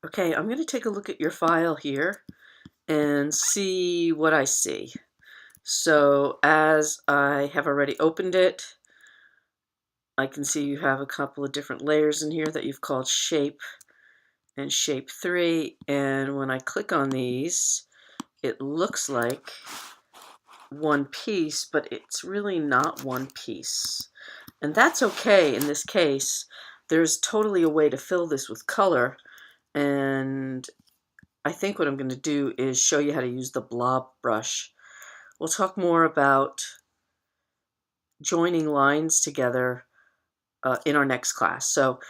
Okay, I'm going to take a look at your file here and see what I see. So as I have already opened it, I can see you have a couple of different layers in here that you've called shape and shape 3. And when I click on these, it looks like one piece, but it's really not one piece. And that's okay in this case. There's totally a way to fill this with color, and I think what I'm going to do is show you how to use the Blob brush. We'll talk more about joining lines together in our next class. So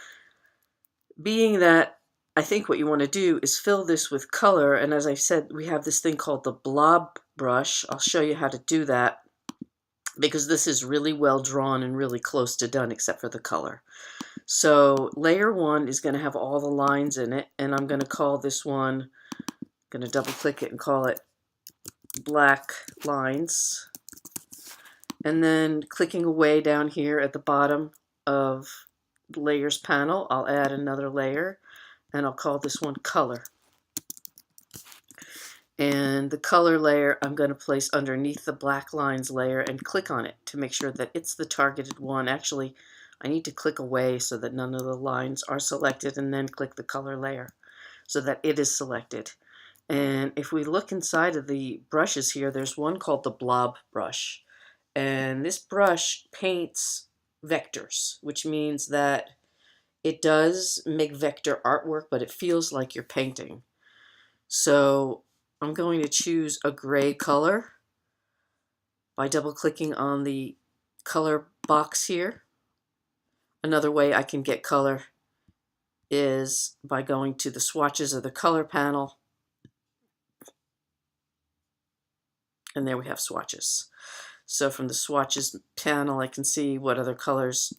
being that I think what you want to do is fill this with color, and as I said, we have this thing called the Blob brush. I'll show you how to do that because this is really well drawn and really close to done except for the color. So layer 1 is going to have all the lines in it, and I'm going to call this one, I'm going to double click it and call it black lines. And then clicking away down here at the bottom of the layers panel, I'll add another layer and I'll call this one color. And the color layer I'm going to place underneath the black lines layer and click on it to make sure that it's the targeted one. Actually, I need to click away so that none of the lines are selected, and then click the color layer so that it is selected. And if we look inside of the brushes here, there's one called the Blob brush. And this brush paints vectors, which means that it does make vector artwork, but it feels like you're painting. So I'm going to choose a gray color by double clicking on the color box here. Another way I can get color is by going to the swatches of the color panel. And there we have swatches. So from the swatches panel, I can see what other colors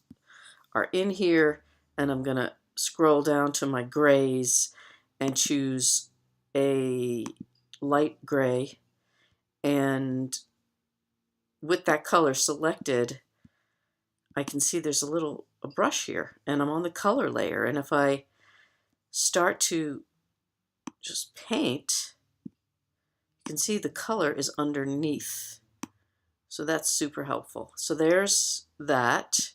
are in here, and I'm going to scroll down to my grays and choose a light gray. And with that color selected, I can see there's a brush here, and I'm on the color layer. And if I start to just paint, you can see the color is underneath. So that's super helpful. So there's that.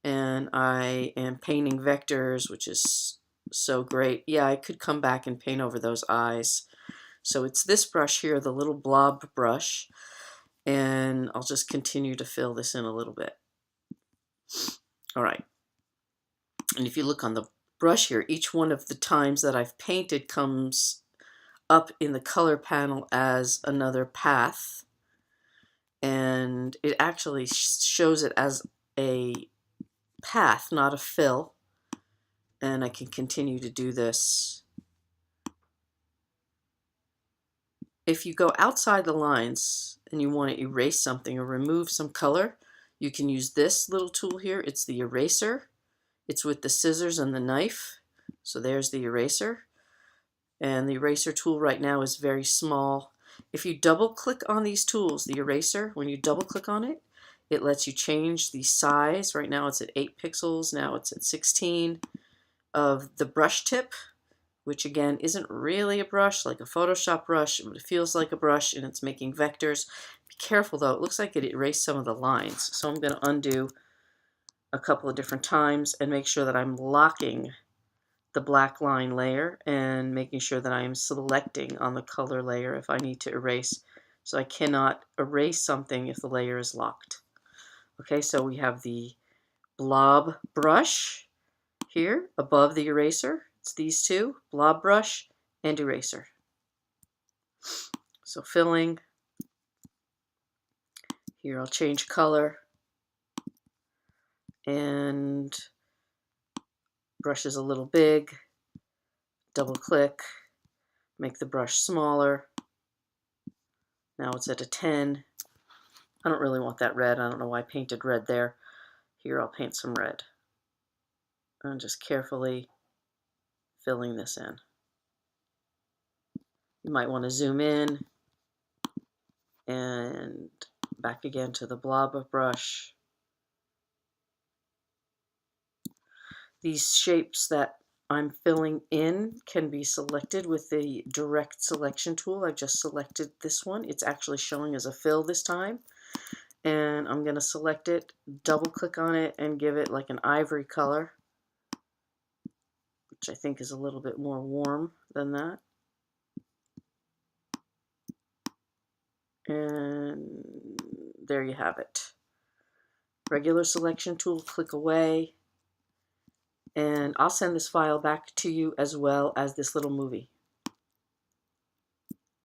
And I am painting vectors, which is so great. Yeah, I could come back and paint over those eyes. So it's this brush here, the little Blob brush, and I'll just continue to fill this in a little bit. All right. And if you look on the brush here, each one of the times that I've painted comes up in the color panel as another path. And it actually shows it as a path, not a fill. And I can continue to do this. If you go outside the lines and you want to erase something or remove some color, you can use this little tool here. It's the eraser. It's with the scissors and the knife. So there's the eraser. And the eraser tool right now is very small. If you double click on these tools, the eraser, when you double click on it, it lets you change the size. Right now it's at 8 pixels. Now it's at 16 of the brush tip, which again isn't really a brush like a Photoshop brush, but it feels like a brush and it's making vectors. Be careful though, it looks like it erased some of the lines. So I'm going to undo a couple of different times and make sure that I'm locking the black line layer and making sure that I am selecting on the color layer if I need to erase. So I cannot erase something if the layer is locked. Okay, so we have the Blob brush here above the eraser. It's these two, Blob brush and eraser. So filling. Here I'll change color. And brush is a little big. Double click. Make the brush smaller. Now it's at a 10. I don't really want that red. I don't know why I painted red there. Here I'll paint some red. And just carefully filling this in. You might want to zoom in and back again to the Blob brush. These shapes that I'm filling in can be selected with the direct selection tool. I just selected this one. It's actually showing as a fill this time. And I'm going to select it, double click on it, and give it like an ivory color, which I think is a little bit more warm than that. And there you have it. Regular selection tool, click away, and I'll send this file back to you as well as this little movie.